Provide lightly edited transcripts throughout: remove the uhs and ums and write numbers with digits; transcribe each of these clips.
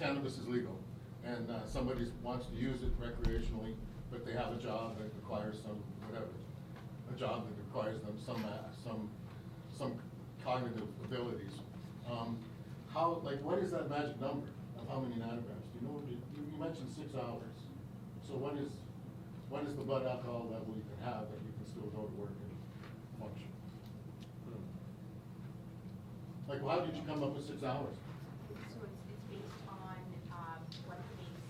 cannabis is legal, and somebody wants to use it recreationally, but they have a job that requires a job that requires them some cognitive abilities. What is that magic number of how many nanograms? Do you know? You mentioned 6 hours. So what is the blood alcohol level you can have that you can still go to work and function? How did you come up with 6 hours? So it's based on what they've seen.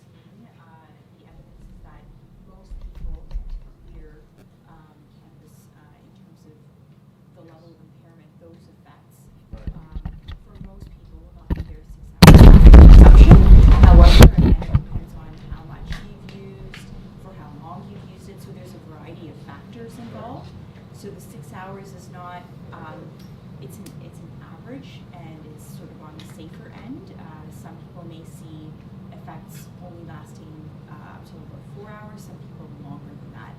The evidence is that most people clear cannabis in terms of the level of impairment, those effects. For most people, there's 6 hours of consumption. However, again, it depends on how much you've used, for how long you've used it. So there's a variety of factors involved. So the 6 hours is not. It's an average, and it's sort of on the safer end. Some people may see effects only lasting up to about 4 hours, some people longer than that.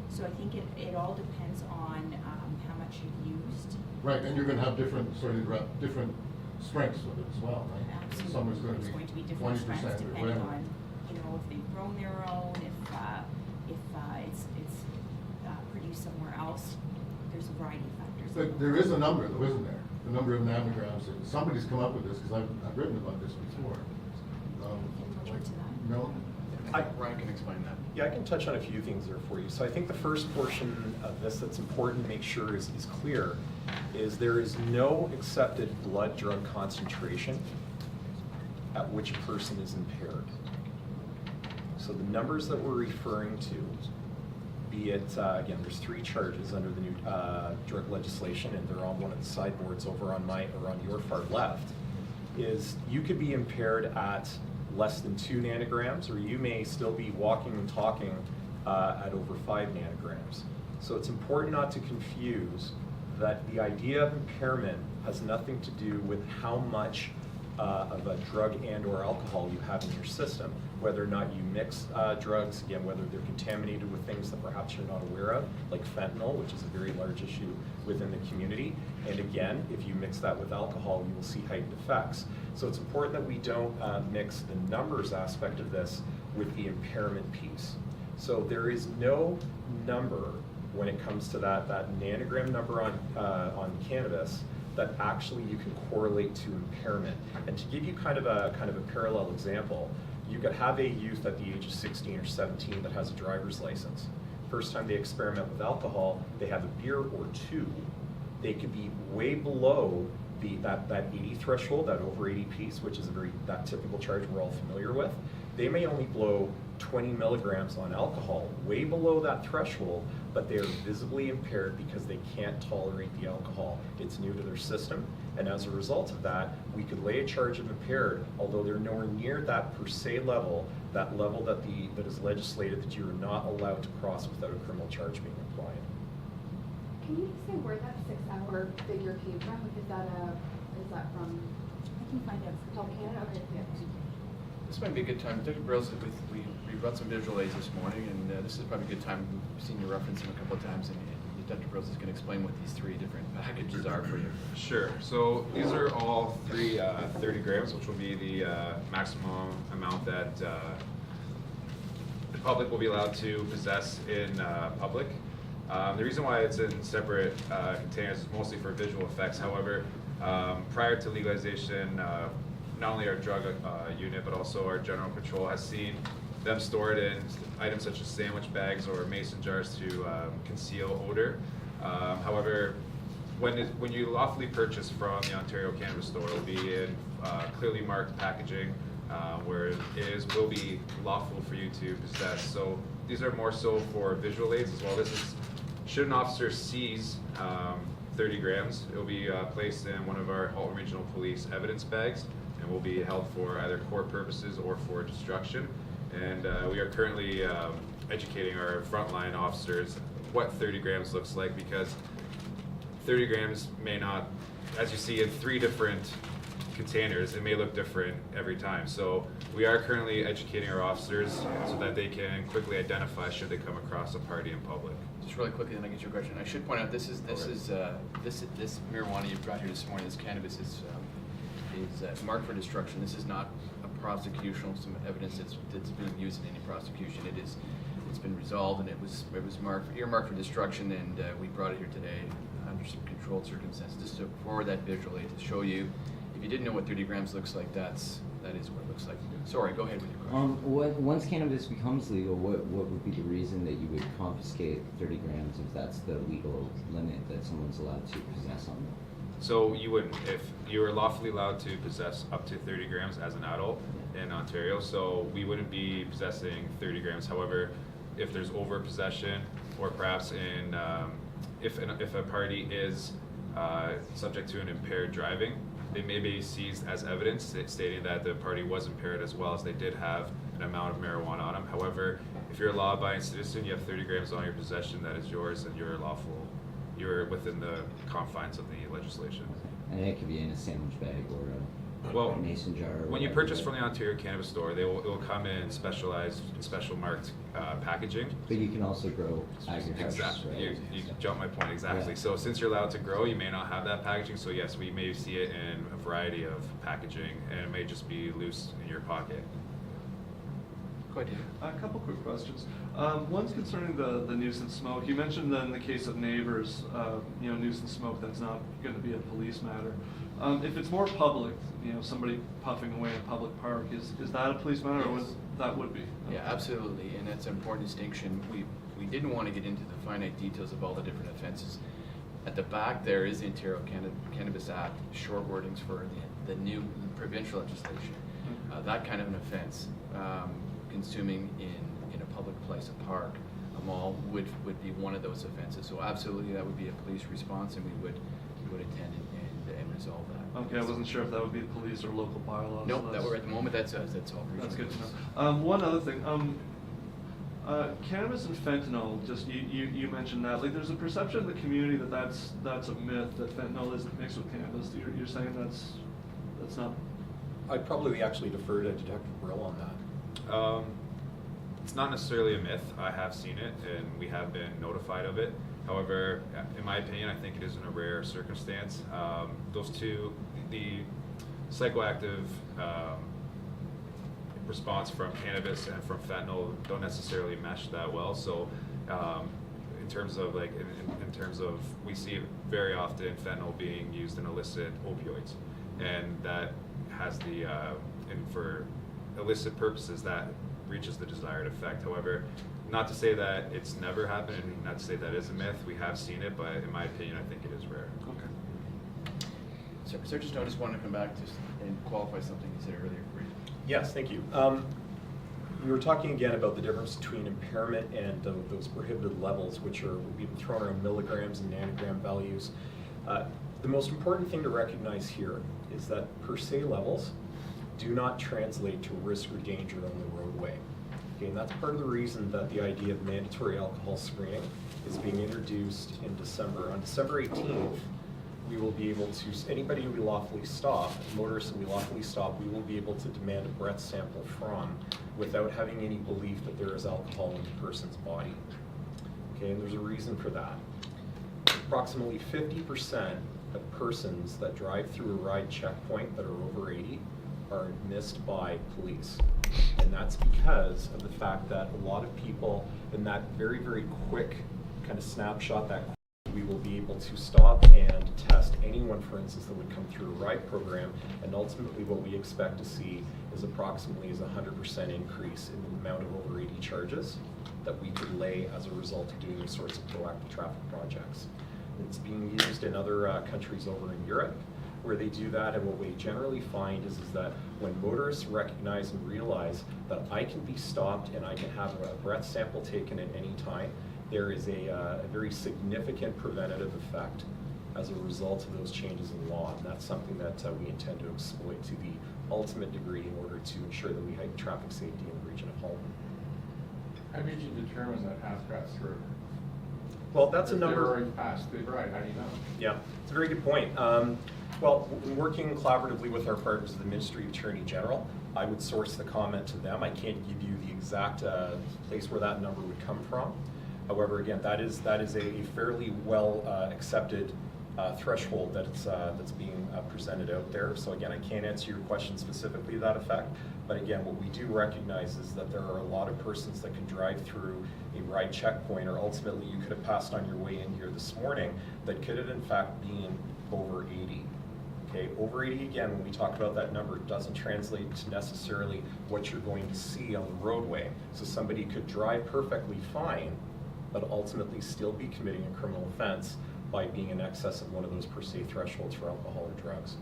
So I think it all depends on how much you've used. Right, and you're going to have different different strengths with it as well, right? Absolutely. Some is going to be different 20% strengths or depending whatever. on, if they've grown their own, if it's produced somewhere else. There's a variety of factors. But there is a number, though, isn't there? The number of nanograms. Somebody's come up with this, because I've written about this before. Can look into that. No? Ryan can explain that. Yeah, I can touch on a few things there for you. So I think the first portion of this that's important to make sure is clear is there is no accepted blood drug concentration at which a person is impaired. So the numbers that we're referring to, be it, again, there's 3 charges under the new drug legislation, and they're on one of the sideboards over on on your far left, is you could be impaired at less than 2 nanograms, or you may still be walking and talking at over 5 nanograms. So it's important not to confuse that the idea of impairment has nothing to do with how much of a drug and or alcohol you have in your system, whether or not you mix drugs, again, whether they're contaminated with things that perhaps you're not aware of, like fentanyl, which is a very large issue within the community. And again, if you mix that with alcohol, you will see heightened effects. So it's important that we don't mix the numbers aspect of this with the impairment piece. So there is no number when it comes to that nanogram number on cannabis that actually you can correlate to impairment. And to give you kind of a parallel example, you could have a youth at the age of 16 or 17 that has a driver's license. First time they experiment with alcohol, they have a beer or 2. They could be way below that 80 threshold, that over 80 piece, which is that typical charge we're all familiar with. They may only blow 20 milligrams on alcohol, way below that threshold, but they are visibly impaired because they can't tolerate the alcohol. It's new to their system, and as a result of that, we could lay a charge of impaired, although they're nowhere near that per se level, that is legislated that you are not allowed to cross without a criminal charge being applied. Can you say where that 6-hour figure came from? Is that from? I can find out. Health Canada? Okay. Yeah. This might be a good time. Dr. Brills, we brought some visual aids this morning, and this is probably a good time. We've seen you reference them a couple of times, and Dr. Brills is going to explain what these 3 different packages are for you. Sure. So these are all 3 30 grams, which will be the maximum amount that the public will be allowed to possess in public. The reason why it's in separate containers is mostly for visual effects. However, prior to legalization, not only our drug unit, but also our general patrol has seen them stored in items such as sandwich bags or mason jars to conceal odor. However, when you lawfully purchase from the Ontario Cannabis Store, it will be in clearly marked packaging where it will be lawful for you to possess. So these are more so for visual aids as well. This is, should an officer seize 30 grams, it will be placed in one of our Halton Regional Police evidence bags and will be held for either court purposes or for destruction. And we are currently educating our frontline officers what 30 grams looks like, because 30 grams may not, as you see in 3 different containers, it may look different every time. So we are currently educating our officers so that they can quickly identify should they come across a party in public. Just really quickly, then I get your question. I should point out this marijuana you've got here this morning, this cannabis is marked for destruction. This is not a prosecutional, some evidence that's being used in any prosecution. It's been resolved, and it was earmarked for destruction, and we brought it here today under some controlled circumstances, just to forward that visual aid to show you. If you didn't know what 30 grams looks like, that is what it looks like. Sorry, go ahead with your question. Once cannabis becomes legal, what would be the reason that you would confiscate 30 grams if that's the legal limit that someone's allowed to possess on them? So you wouldn't, if you were lawfully allowed to possess up to 30 grams as an adult in Ontario, so we wouldn't be possessing 30 grams. However, if there's over possession, or perhaps in if a party is subject to an impaired driving, they may be seized as evidence stating that the party was impaired, as well as they did have an amount of marijuana on them. However, if you're a law-abiding citizen, you have 30 grams on your possession, that is yours, and you're within the confines of the legislation. And it could be in a sandwich bag or Well, a mason jar. Or when you whatever, purchase right? from the Ontario Cannabis Store, it will come in specialized, special marked packaging. But you can also grow agriculture. Exactly. Right? You jumped my point exactly. Yeah. So since you're allowed to grow, you may not have that packaging. So yes, we may see it in a variety of packaging, and it may just be loose in your pocket. Go ahead. A couple quick questions. One's concerning the nuisance smoke. You mentioned that in the case of neighbors, nuisance smoke, that's not going to be a police matter. If it's more public, somebody puffing away in a public park, is that a police matter, or that would be? Yeah, absolutely, and that's an important distinction. We didn't want to get into the finite details of all the different offenses. At the back there is the Ontario Cannabis Act, short wordings for the new provincial legislation. That kind of an offense, consuming in a public place, a park, a mall, would be one of those offenses. So absolutely, that would be a police response, and we would attend and resolve that. Okay, I wasn't sure if that would be the police or local bylaws. Nope, so that we're at the moment, that's all regional. That's good to know. One other thing, cannabis and fentanyl, just you mentioned that. Like, there's a perception in the community that that's a myth, that fentanyl isn't mixed with cannabis. You're saying that's not. I'd probably actually defer to Detective Brill on that. It's not necessarily a myth. I have seen it, and we have been notified of it. However, in my opinion, I think it is in a rare circumstance. Those two, the psychoactive response from cannabis and from fentanyl don't necessarily mesh that well. So, in terms of we see it very often, fentanyl being used in illicit opioids, and that has and for illicit purposes that reaches the desired effect. However, not to say that it's never happened, and not to say that is a myth. We have seen it, but in my opinion, I think it is rare. Okay. Sir, just noticed, wanted to come back and qualify something you said earlier. Yes, thank you. We were talking again about the difference between impairment and those prohibited levels, which we've been thrown around milligrams and nanogram values. The most important thing to recognize here is that per se levels do not translate to risk or danger on the roadway. Okay, and that's part of the reason that the idea of mandatory alcohol screening is being introduced in December. On December 18th, we will be able to, anybody who we lawfully stop, motorists who we lawfully stop, we will be able to demand a breath sample from without having any belief that there is alcohol in the person's body. Okay, and there's a reason for that. Approximately 50% of persons that drive through a ride checkpoint that are over 80 are missed by police. And that's because of the fact that a lot of people, in that very, very quick kind of snapshot, that we will be able to stop and test anyone, for instance, that would come through a ride program. And ultimately what we expect to see is approximately is 100% increase in the amount of over 80 charges that we could lay as a result of doing these sorts of proactive traffic projects. It's being used in other countries over in Europe, where they do that, and what we generally find is that when motorists recognize and realize that I can be stopped and I can have a breath sample taken at any time, there is a very significant preventative effect as a result of those changes in law, and that's something that we intend to exploit to the ultimate degree in order to ensure that we have traffic safety in the region of Halton. How did you determine that half got through? Well, that's a If number. they were already passed the right, how do you know? Yeah, it's a very good point. Well, in working collaboratively with our partners at the Ministry of Attorney General, I would source the comment to them. I can't give you the exact place where that number would come from. However, again, that is a fairly well accepted threshold that's being presented out there. So again, I can't answer your question specifically to that effect, but again, what we do recognize is that there are a lot of persons that can drive through a ride checkpoint, or ultimately you could have passed on your way in here this morning, that could have in fact been over 80. Okay, over 80 again, when we talk about that number, it doesn't translate to necessarily what you're going to see on the roadway. So somebody could drive perfectly fine, but ultimately still be committing a criminal offense by being in excess of one of those per se thresholds for alcohol or drugs.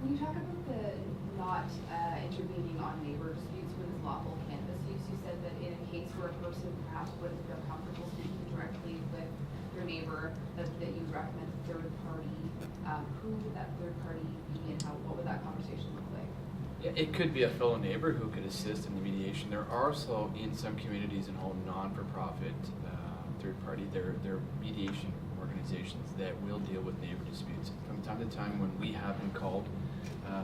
When you talk about the not intervening on neighbor disputes for this lawful cannabis use, you said that in a case where a person perhaps wouldn't feel comfortable speaking directly with your neighbor, that you recommend a third party. Who would that third party be, and what would that conversation look like? Yeah, it could be a fellow neighbor who could assist in the mediation. There are also in some communities in Halton non-for-profit third party. They're mediation organizations that will deal with neighbor disputes. From time to time, when we have been called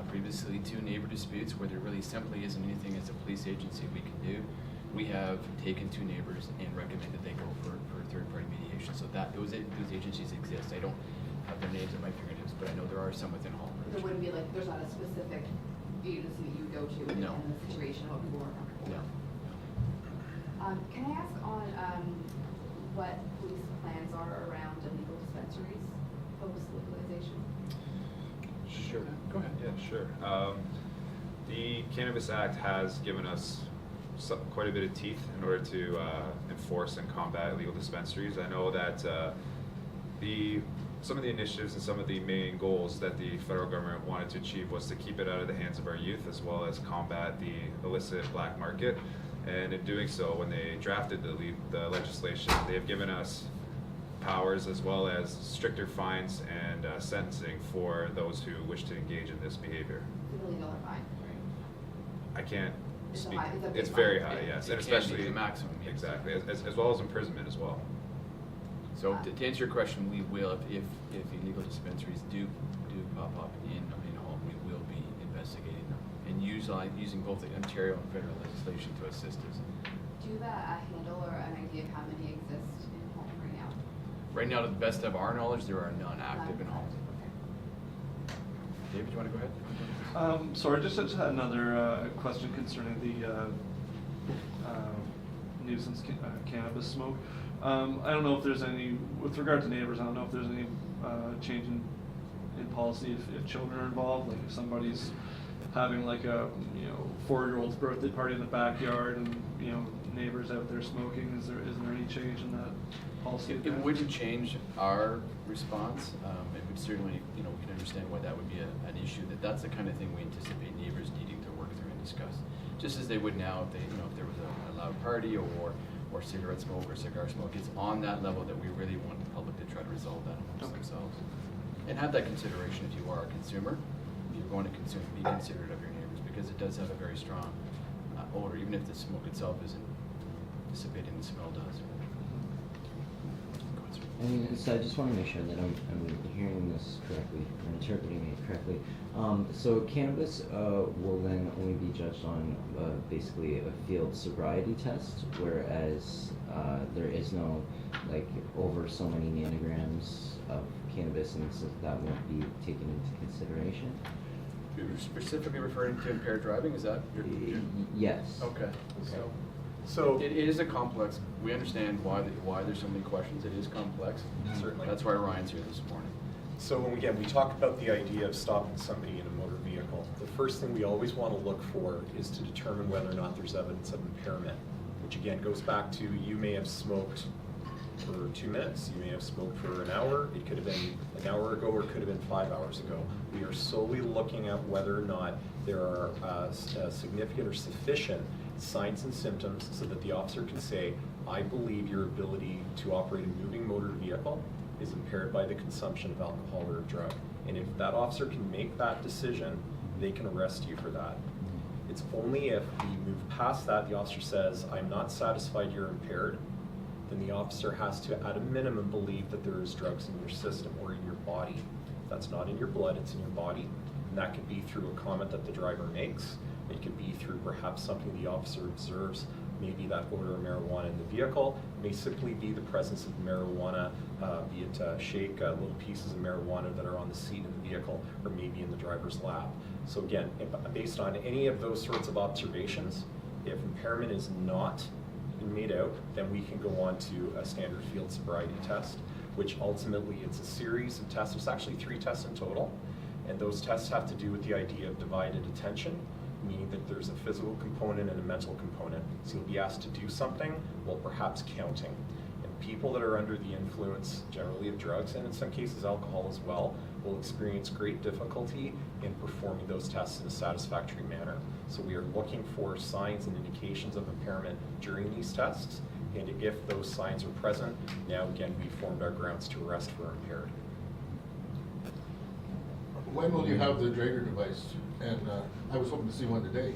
previously to neighbor disputes where there really simply isn't anything as a police agency we can do, we have taken two neighbors and recommended they go for third-party mediation. So that those agencies exist. I don't have their names at my fingertips, but I know there are some within Halton. There wouldn't be there's not a specific agency that you would go to No. in the situation of what people are comfortable No. with. Can I ask on what police plans are around illegal dispensaries post legalization? Sure. Go ahead. Yeah, sure. The Cannabis Act has given us quite a bit of teeth in order to enforce and combat illegal dispensaries. I know that some of the initiatives and some of the main goals that the federal government wanted to achieve was to keep it out of the hands of our youth, as well as combat the illicit black market. And in doing so, when they drafted the legislation, they have given us powers as well as stricter fines and sentencing for those who wish to engage in this behavior. It's a $1 million fine, right? I can't It's speak. high, it's a big It's very fine. high, yes, It and can be especially the maximum, yes. Exactly, as well as imprisonment as well. So to answer your question, we will, if illegal dispensaries do pop up in Halton, we will be investigating them and using both the Ontario and federal legislation to assist us. Do you have a handle or an idea of how many exist in Halton right now? Right now, to the best of our knowledge, there are none active in None. Halton. Okay. David, you want to go ahead? Sorry, just had another question concerning the nuisance cannabis smoke. I don't know if there's any, with regard to neighbors, I don't know if there's any change in policy if children are involved, like if somebody's having like a 4-year-old's birthday party in the backyard and neighbors out there smoking, isn't there any change in that policy? It wouldn't change our response. It would certainly, we can understand why that would be an issue. That's the kind of thing we anticipate neighbors needing to work through and discuss, just as they would now if if there was a loud party or cigarette smoke or cigar smoke. It's on that level that we really want the public to try to resolve that amongst themselves, and have that consideration if you are a consumer. If you're going to consume, be considerate of your neighbors, because it does have a very strong odor, even if the smoke itself isn't dissipating, the smell does. And so I just want to make sure that I'm hearing this correctly, or interpreting it correctly. So cannabis will then only be judged on basically a field sobriety test, whereas there is no over so many nanograms of cannabis, and so that won't be taken into consideration. You're specifically referring to impaired driving, is that Yes. Okay. So It is a complex, we understand why there's so many questions, it is complex. Certainly. That's why Ryan's here this morning. So again, we talk about the idea of stopping somebody in a motor vehicle. The first thing we always want to look for is to determine whether or not there's evidence of impairment, which again goes back to you may have smoked for 2 minutes, you may have smoked for an hour, it could have been an hour ago or it could have been 5 hours ago. We are solely looking at whether or not there are significant or sufficient signs and symptoms so that the officer can say, I believe your ability to operate a moving motor vehicle is impaired by the consumption of alcohol or a drug. And if that officer can make that decision, they can arrest you for that. It's only if we move past that, the officer says, I'm not satisfied you're impaired, then the officer has to, at a minimum, believe that there is drugs in your system or in your body. If that's not in your blood, it's in your body. And that could be through a comment that the driver makes. It could be through perhaps something the officer observes maybe that odor of marijuana in the vehicle. It may simply be the presence of marijuana, be it shake, little pieces of marijuana that are on the seat of the vehicle, or maybe in the driver's lap. So again, based on any of those sorts of observations, if impairment is not made out, then we can go on to a standard field sobriety test, which ultimately it's a series of tests. There's actually 3 tests in total, and those tests have to do with the idea of divided attention, meaning that there's a physical component and a mental component. So you'll be asked to do something while perhaps counting. And people that are under the influence generally of drugs, and in some cases alcohol as well, will experience great difficulty in performing those tests in a satisfactory manner. So we are looking for signs and indications of impairment during these tests, and if those signs are present, now again we've formed our grounds to arrest for impaired. When will you have the Drager device? And I was hoping to see one today.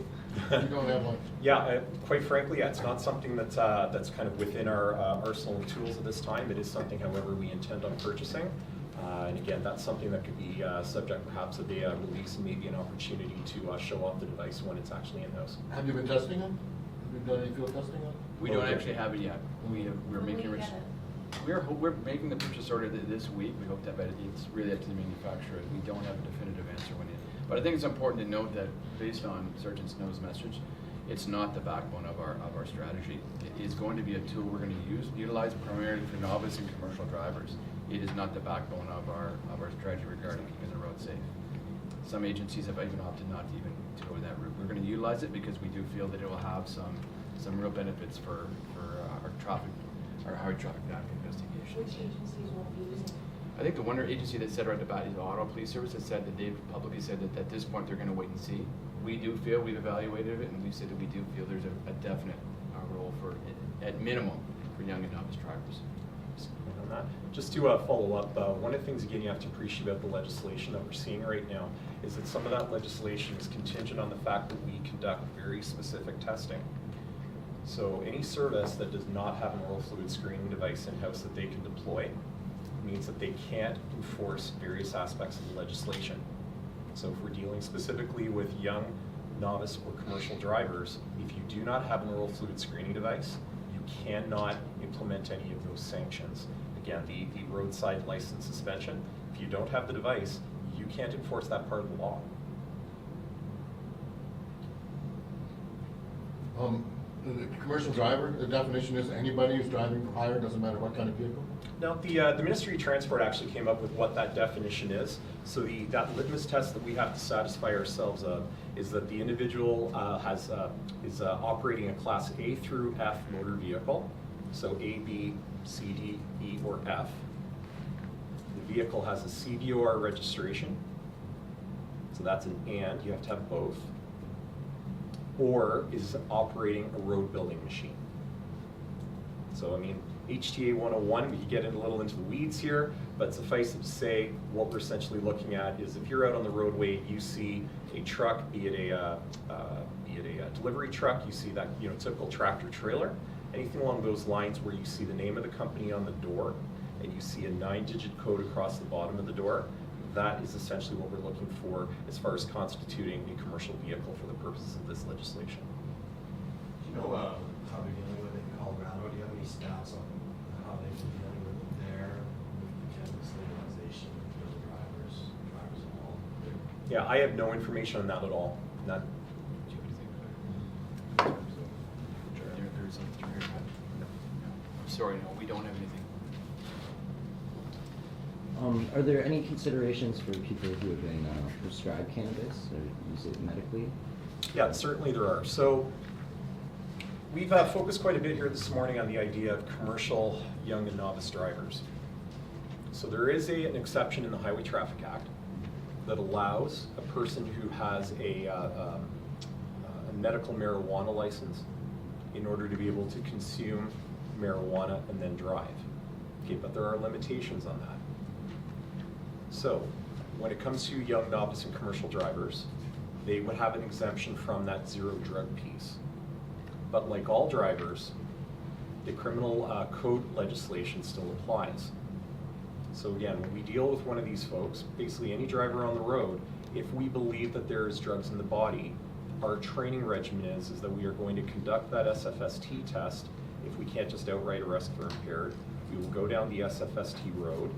You don't have one? Yeah, quite frankly, it's not something that's kind of within our arsenal of tools at this time. It is something, however, we intend on purchasing. And again, that's something that could be subject perhaps of a release and maybe an opportunity to show off the device when it's actually in-house. Have you been testing it? Have you done any field testing on it? We don't actually have it yet. We're making we're making the purchase order this week. We hope to have it. It's really up to the manufacturer. We don't have a definitive answer when it. But I think it's important to note that based on Sergeant Snow's message, it's not the backbone of our strategy. It is going to be a tool we're going to utilize primarily for novice and commercial drivers. It is not the backbone of our strategy regarding keeping the road safe. Some agencies have even opted not to even to go that route. We're going to utilize it because we do feel that it will have some real benefits for our hard traffic investigations. Which agencies won't be using it? I think the one agency that said right about is the Auto Police Service that said that they've publicly said that at this point they're going to wait and see. We do feel, we've evaluated it, and we said that we do feel there's a definite role for, at minimum, for young and novice drivers. Just to follow up, one of the things again you have to appreciate about the legislation that we're seeing right now is that some of that legislation is contingent on the fact that we conduct very specific testing. So any service that does not have an oral fluid screening device in-house that they can deploy means that they can't enforce various aspects of the legislation. So if we're dealing specifically with young, novice, or commercial drivers, if you do not have an oral fluid screening device, you cannot implement any of those sanctions. Again, the roadside license suspension, if you don't have the device, you can't enforce that part of the law. The commercial driver, the definition is anybody who's driving for hire, doesn't matter what kind of vehicle? Now, the Ministry of Transport actually came up with what that definition is. So that litmus test that we have to satisfy ourselves of is that the individual is operating a Class A through F motor vehicle. So A, B, C, D, E, or F. The vehicle has a CVOR registration. So that's an and, you have to have both. Or is operating a road building machine. So I mean, HTA 101, we could get a little into the weeds here, but suffice it to say, what we're essentially looking at is if you're out on the roadway, you see a truck, be it a delivery truck, you see that typical tractor trailer, anything along those lines where you see the name of the company on the door, and you see a 9-digit code across the bottom of the door, that is essentially what we're looking for as far as constituting a commercial vehicle for the purposes of this legislation. Do you know how they're dealing with it in Colorado? Do you have any stats on how they've been dealing with it there with the cannabis legalization, with drivers involved? Yeah, I have no information on that at all. None. Do you have anything? There's something here. I'm sorry, no, we don't have anything. Are there any considerations for people who have been prescribed cannabis or use it medically? Yeah, certainly there are. So we've focused quite a bit here this morning on the idea of commercial young and novice drivers. So there is an exception in the Highway Traffic Act that allows a person who has a medical marijuana license in order to be able to consume marijuana and then drive. Okay, but there are limitations on that. So when it comes to young, novice, and commercial drivers, they would have an exemption from that zero drug piece. But like all drivers, the criminal code legislation still applies. So again, when we deal with one of these folks, basically any driver on the road, if we believe that there is drugs in the body, our training regimen is that we are going to conduct that SFST test. If we can't just outright arrest for impaired, we will go down the SFST road.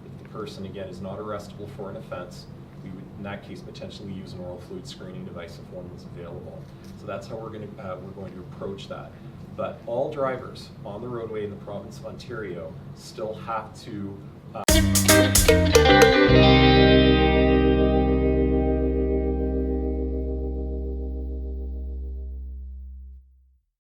If the person, again, is not arrestable for an offense, we would, in that case, potentially use an oral fluid screening device if one was available. So that's how we're going to approach that. But all drivers on the roadway in the province of Ontario still have to